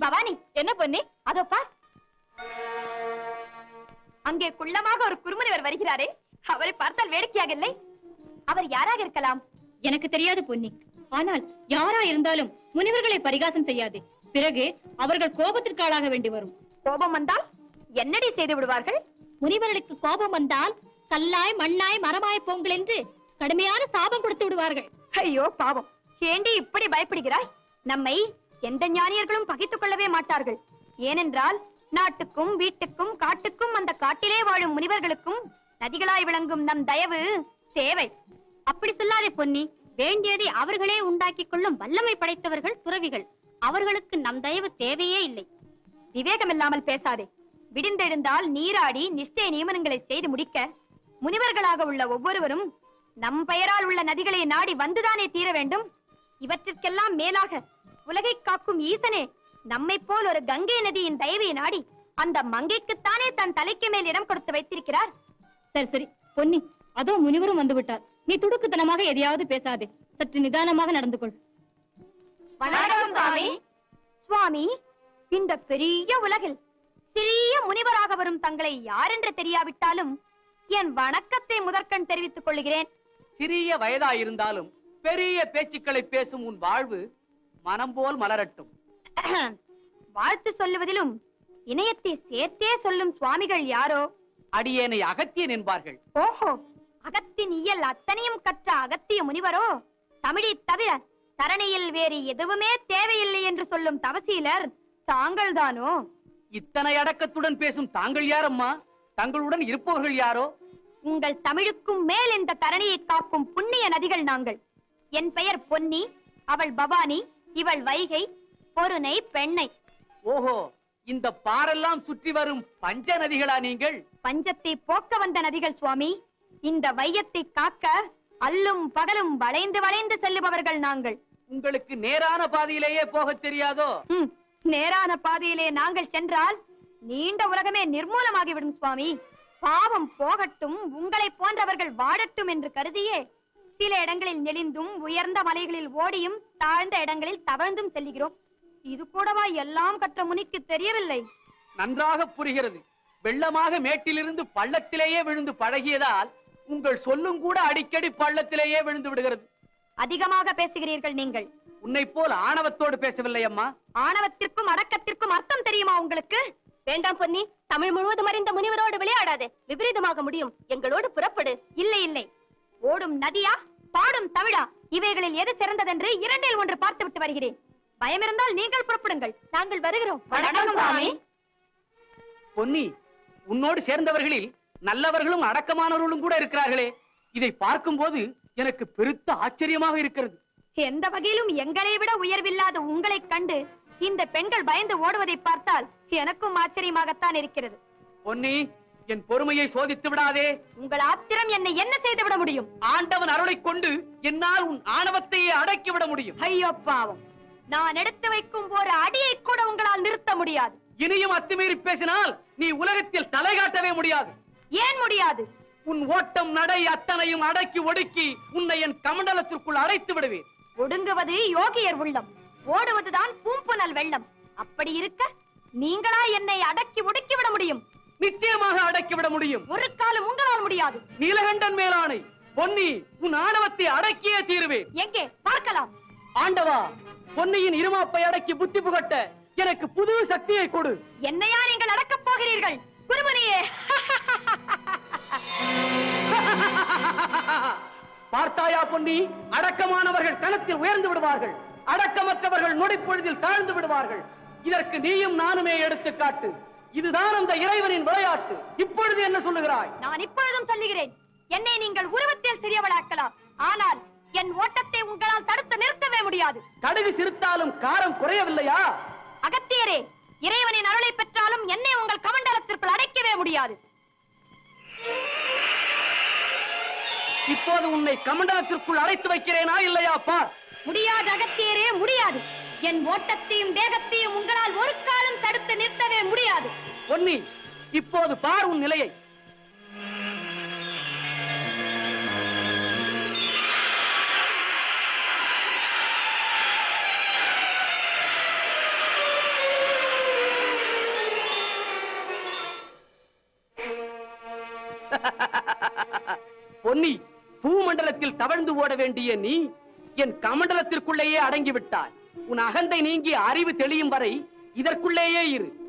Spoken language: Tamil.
பவானி, என்ன பொண்ணு? அதோ பார், அங்கே குள்ளமாக ஒரு குறுமுனிவர் வருகிறாரே, அவரை பார்த்தால் வேடிக்கையாக இல்லை? அவர் யாராக இருக்கலாம்? எனக்கு தெரியாது பொன்னி. ஆனால் யாரா இருந்தாலும் முனிவர்களை பரிகாசம் செய்யாது. பிறகு அவர்கள் கோபத்திற்கு ஆளாக வேண்டி வரும். கோபம் வந்தால் என்னடி செய்து விடுவார்கள்? முனிவர்களுக்கு கோபம் வந்தால் கல்லாய் மண்ணாய் மரமாய் போங்கள் என்று கடுமையான சாபம் கொடுத்து விடுவார்கள். ஐயோ பாவம், ஏண்டி இப்படி பயப்படுகிறாய்? நம்மை எந்த ஞானியர்களும் பகைத்துக் கொள்ளவே மாட்டார்கள். ஏனென்றால் நாட்டுக்கும் வீட்டுக்கும் காட்டுக்கும் அந்த காட்டிலே வாழும் முனிவர்களுக்கும் நதிகளாய் விளங்கும் நம் தயவு தேவை. அப்படி சொல்லாதே பொன்னி. வேண்டியதை அவர்களே உண்டாக்கி கொள்ளும் வல்லமை படைத்தவர்கள் துறவிகள். அவர்களுக்கு நம் தயவு தேவையே இல்லை. விவேகமில்லாமல் பேசாதே. விடிந்தெழுந்தால் நீராடி நிஷ்டை நியமனங்களை செய்து முடிக்க முனிவர்களாக உள்ள ஒவ்வொருவரும் நம் பெயரால் உள்ள நதிகளை நாடி வந்துதானே தீர வேண்டும். இவற்றிற்கெல்லாம் மேலாக உலகை காக்கும் ஈசனே நம்மை போல் ஒரு கங்கை நதியின் தயவை நாடி அந்த மங்கைக்குத்தானே தன் தலைக்கு மேல் இடம் கொடுத்து வைத்திருக்கிறார். சரி சரி பொன்னி, அதோ முனிவரும் வந்து விட்டார். நீ துடுக்குத்தனமாக எதையாவது பேசாதே. சற்று நிதானமாக நடந்து கொள். வணக்கம் சுவாமி. சுவாமி, இந்த பெரிய உலகில் சிறிய முனிவராக வரும் தங்களை யாரென்று தெரியாவிட்டாலும் என் வணக்கத்தை முதற்கண் தெரிவித்துக் கொள்கிறேன். சிறிய வயதாயிருந்தாலும் பெரிய பேச்சுக்களை பேசும் உன் வாழ்வு மனம் போல் மலரட்டும். வாழ்த்து சொல்லுவதிலும் இணையத்தை சேர்த்தே சொல்லும் சுவாமிகள் யாரோ? அடியேனை அகத்தியன் என்பார்கள். ஓஹோ, அகத்தின் இயல் அத்தனையும் கற்ற அகத்திய முனிவரோ? தமிழை தவிர தரணியில் வேறு எதுவுமே தேவையில்லை என்று சொல்லும் தவசீலர் தாங்கள் தானோ? இத்தனை அடக்கத்துடன் பேசும் தாங்கள் யாரம்மா? தங்களுடன் இருப்பவர்கள் யாரோ? உங்கள் தமிழுக்கும் மேல் இந்த தரணியை காக்கும் புண்ணிய நதிகள் நாங்கள். என் பெயர் பொன்னி, அவள் பவானி, இவள் வைகை, பொருணை, பெண்ணை. ஓஹோ, இந்த பாரெல்லாம் சுற்றி வரும் பஞ்ச நதிகளா நீங்கள்? பஞ்சத்தை போக்க வந்த நதிகள் சுவாமி. இந்த வையத்தை காக்க அல்லும் பகலும் வளைந்து வளைந்து செல்லுபவர்கள் நாங்கள். உங்களுக்கு நேரான பாதையிலேயே போக தெரியாதோ? நேரான பாதையிலே நாங்கள் சென்றால் நீண்ட உலகமே நிர்மூலமாகிவிடும் சுவாமி. பாவம் போகட்டும், உங்களை போன்றவர்கள் வாழட்டும் என்று கருதியே சில இடங்களில் நெளிந்தும் உயர்ந்த மலைகளில் ஓடியும் தாழ்ந்த இடங்களில் தவழ்ந்தும் செல்கிறோம். இது கூடவா எல்லாம் கற்ற முனிக்கு தெரியவில்லை? நன்றாக புரிகிறது. வெள்ளமாக மேட்டிலிருந்து பள்ளத்திலேயே விழுந்து பழகியதால் உங்கள் சொல்லும் கூட அடிக்கடி பள்ளத்திலேயே விழுந்து விடுகிறது. அதிகமாக பேசுகிறீர்கள் நீங்கள். உன்னை போல் ஆணவத்தோடு பேசவில்லை அம்மா. ஆணவத்திற்கும் அடக்கத்திற்கும் அர்த்தம் தெரியுமா உங்களுக்கு? வேண்டாம் பொன்னி, தமிழ் முழுவதும் அறிந்த முனிவரோடு விளையாடாதே. விபரீதமாக முடியும். எங்களோடு புறப்படு. இல்லை இல்லை, ஓடும் நதியா பாடும் தமிழா, இவைகளில் எது சிறந்ததென்று இரண்டில் ஒன்று பார்த்துவிட்டு வருகிறேன். பயம் இருந்தால் நீங்கள் புறப்படுங்கள், நாங்கள் வருகிறோம். வணக்கம் சுவாமி. பொன்னி, உன்னோடு சேர்ந்தவர்களில் நல்லவர்களும் அடக்கமானவர்களும் கூட இருக்கிறார்களே, இதை பார்க்கும் போது எனக்கு பெருத்த ஆச்சரியமாக இருக்கிறது. எந்த வகையிலும் எங்களை விட உயர்வில்லாத உங்களை கண்டு இந்த பெண்கள் பயந்து ஓடுவதை பார்த்தால் எனக்கும் ஆச்சரியமாகத்தான் இருக்கிறது. பொன்னி, என் பொறுமையை சோதித்து விடாதே. உங்கள் ஆத்திரம் என்னை என்ன செய்து விட முடியும்? ஆண்டவன் அருளை கொண்டு என்னால் உன் ஆணவத்தையே அடக்கி விட முடியும். ஐயோ பாவம், நான் எடுத்து வைக்கும் ஒரு அடியை கூட உங்களால் நிறுத்த முடியாது. இனியும் அத்துமீறி பேசினால் நீ உலகத்தில் தலை காட்டவே முடியாது. ஏன் முடியாது? உன் ஓட்டம் நடை அத்தனையும் அடக்கி ஒடுக்கி உன்னை என் கமண்டலத்திற்குள் அடைத்து விடுவேன். ஒடுங்குவது யோகியர் உள்ளம், ஓடுவதுதான் பூம்புனல் வெள்ளம். அப்படி இருக்க நீங்களா என்னை அடக்கி ஒடுக்கி விட முடியும்? நிச்சயமாக அடக்கிவிட முடியும். ஒரு காலம் உங்களால் முடியாது. நீலகண்டன் மேலானை, பொன்னி, உன் ஆணவத்தை அடக்கியே தீருவேன். எங்கே பார்க்கலாம்? ஆண்டவா, பொன்னியின் இருமாப்பை அடக்கி புத்தி புகட்ட எனக்கு புது சக்தியை கொடு. என்னையா நீங்கள் அடக்கப் போகிறீர்கள்? குருமணியே, பார்த்தாயா பொன்னி, அடக்கமானவர்கள் கணத்தில் உயர்ந்து விடுவார்கள், அடக்கமற்றவர்கள் நொடிப்பொழுதில் தாழ்ந்து விடுவார்கள். இதற்கு நீயும் நானுமே எடுத்துக்காட்டு. இதுதான் அந்த இறைவனின் விளையாட்டு. இப்பொழுது என்ன சொல்லுகிறாய்? நான் இப்பொழுதும் சொல்லுகிறேன், என்னை நீங்கள் உருவத்தில் சிறியவளாக்கலாம், ஆனால் என் ஓட்டத்தை உங்களால் தடுத்து நிறுத்தவே முடியாது. கடுகு சிரித்தாலும் காரம் குறையவில்லையா? அகத்தியரே, இறைவனின் அருளை பெற்றாலும் என்னை உங்கள் கமண்டலத்திற்குள் அடைக்கவே முடியாது. இப்போது உன்னை கமண்டலத்திற்குள் அடைத்து வைக்கிறேனா இல்லையா பார். முடியாது அகத்தியரே, முடியாது. என் ஓட்டத்தையும் வேகத்தையும் உங்களால் ஒரு காலம் தடுத்து நிறுத்தவே முடியாது. பொன்னி, இப்போது பார் உன் நிலையை. பொன்னி, பூமண்டலத்தில் தவழ்ந்து ஓட வேண்டிய நீ என் கமண்டலத்திற்குள்ளேயே அடங்கிவிட்டாய். உன் அகந்தை நீங்கி அறிவு தெளியும் வரை இதற்குள்ளேயே இரு.